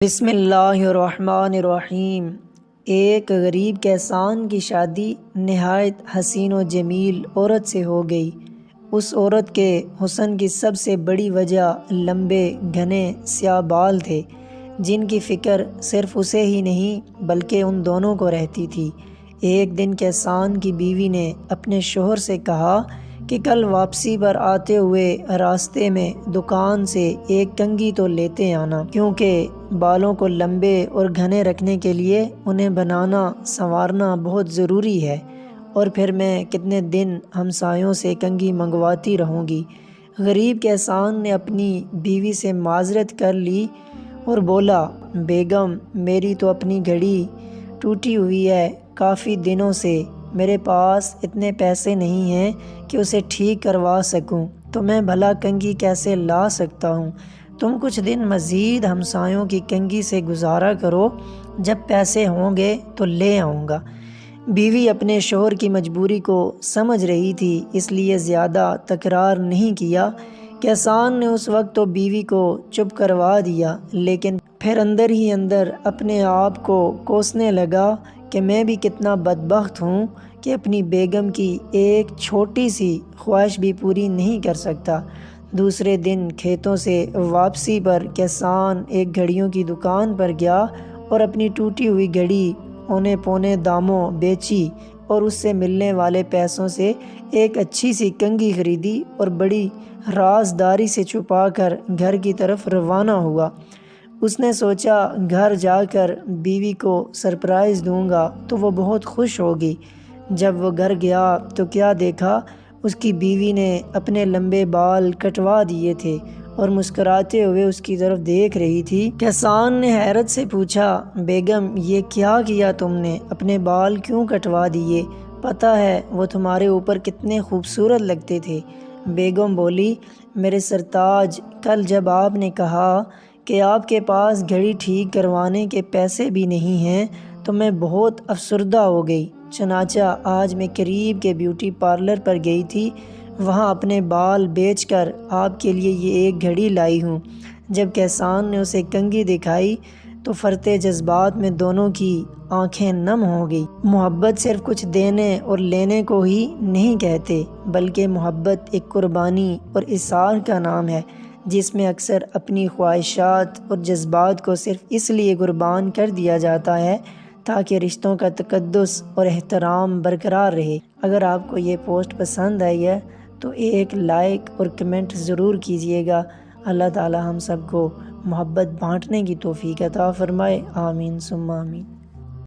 بسم اللہ الرحمن الرحیم۔ ایک غریب کسان کی شادی نہایت حسین و جمیل عورت سے ہو گئی۔ اس عورت کے حسن کی سب سے بڑی وجہ لمبے گھنے سیاہ بال تھے، جن کی فکر صرف اسے ہی نہیں بلکہ ان دونوں کو رہتی تھی۔ ایک دن کسان کی بیوی نے اپنے شوہر سے کہا کہ کل واپسی پر آتے ہوئے راستے میں دکان سے ایک کنگھی تو لیتے آنا، کیونکہ بالوں کو لمبے اور گھنے رکھنے کے لیے انہیں بنانا سنوارنا بہت ضروری ہے، اور پھر میں کتنے دن ہمسایوں سے کنگھی منگواتی رہوں گی۔ غریب کسان نے اپنی بیوی سے معذرت کر لی اور بولا، بیگم میری تو اپنی گھڑی ٹوٹی ہوئی ہے کافی دنوں سے، میرے پاس اتنے پیسے نہیں ہیں کہ اسے ٹھیک کروا سکوں، تو میں بھلا کنگھی کیسے لا سکتا ہوں؟ تم کچھ دن مزید ہمسایوں کی کنگھی سے گزارا کرو، جب پیسے ہوں گے تو لے آؤں گا۔ بیوی اپنے شوہر کی مجبوری کو سمجھ رہی تھی، اس لیے زیادہ تکرار نہیں کیا۔ کسان نے اس وقت تو بیوی کو چپ کروا دیا، لیکن پھر اندر ہی اندر اپنے آپ کو کوسنے لگا کہ میں بھی کتنا بدبخت ہوں کہ اپنی بیگم کی ایک چھوٹی سی خواہش بھی پوری نہیں کر سکتا۔ دوسرے دن کھیتوں سے واپسی پر کسان ایک گھڑیوں کی دکان پر گیا اور اپنی ٹوٹی ہوئی گھڑی اونے پونے داموں بیچی اور اس سے ملنے والے پیسوں سے ایک اچھی سی کنگھی خریدی اور بڑی رازداری سے چھپا کر گھر کی طرف روانہ ہوا۔ اس نے سوچا گھر جا کر بیوی کو سرپرائز دوں گا تو وہ بہت خوش ہوگی۔ جب وہ گھر گیا تو کیا دیکھا، اس کی بیوی نے اپنے لمبے بال کٹوا دیے تھے اور مسکراتے ہوئے اس کی طرف دیکھ رہی تھی۔ کسان نے حیرت سے پوچھا، بیگم یہ کیا کیا تم نے؟ اپنے بال کیوں کٹوا دیے؟ پتہ ہے وہ تمہارے اوپر کتنے خوبصورت لگتے تھے۔ بیگم بولی، میرے سرتاج، کل جب آپ نے کہا کہ آپ کے پاس گھڑی ٹھیک کروانے کے پیسے بھی نہیں ہیں تو میں بہت افسردہ ہو گئی، چنانچہ آج میں قریب کے بیوٹی پارلر پر گئی تھی، وہاں اپنے بال بیچ کر آپ کے لیے یہ ایک گھڑی لائی ہوں۔ جب کسان نے اسے کنگھی دکھائی تو فرتے جذبات میں دونوں کی آنکھیں نم ہو گئی۔ محبت صرف کچھ دینے اور لینے کو ہی نہیں کہتے، بلکہ محبت ایک قربانی اور ایثار کا نام ہے، جس میں اکثر اپنی خواہشات اور جذبات کو صرف اس لیے قربان کر دیا جاتا ہے تاکہ رشتوں کا تقدس اور احترام برقرار رہے۔ اگر آپ کو یہ پوسٹ پسند آئی ہے تو ایک لائک اور کمنٹ ضرور کیجیے گا۔ اللہ تعالی ہم سب کو محبت بانٹنے کی توفیق عطا فرمائے، آمین ثم آمین۔